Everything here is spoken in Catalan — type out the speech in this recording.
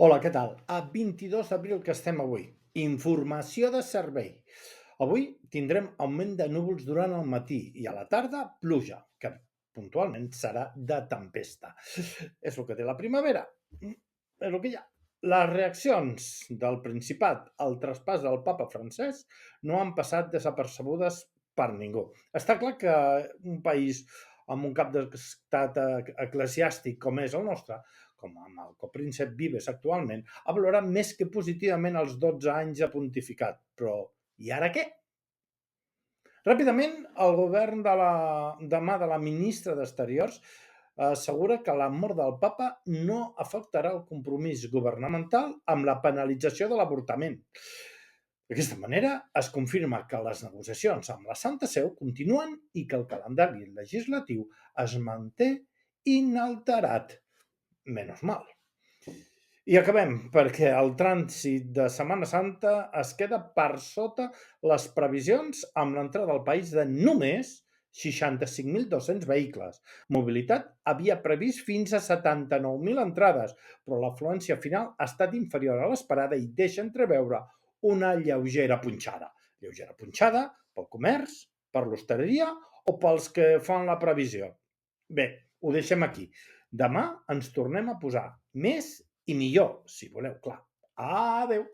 Hola, què tal? A 22 d'abril que estem avui. Informació de servei. Avui tindrem augment de núvols durant el matí i a la tarda pluja, que puntualment serà de tempesta. És el que té la primavera. És el que hi ha. Les reaccions del Principat al traspàs del papa francès no han passat desapercebudes per ningú. Està clar que un país amb un cap d'estat eclesiàstic com és el nostre, com amb el copríncep Vives actualment, ha valorat més que positivament els 12 anys de pontificat. Però i ara què? Ràpidament, el govern de mà de la ministra d'Exteriors assegura que la mort del papa no afectarà el compromís governamental amb la penalització de l'avortament. D'aquesta manera, es confirma que les negociacions amb la Santa Seu continuen i que el calendari legislatiu es manté inalterat. Menos mal. I acabem, perquè el trànsit de Setmana Santa es queda per sota les previsions amb l'entrada al país de només 65.200 vehicles. Mobilitat havia previst fins a 79.000 entrades, però l'afluència final ha estat inferior a l'esperada i deixa entreveure una lleugera punxada. Lleugera punxada pel comerç, per l'hostaleria o pels que fan la previsió. Bé, ho deixem aquí. Demà ens tornem a posar més i millor, si voleu, clar. Adéu!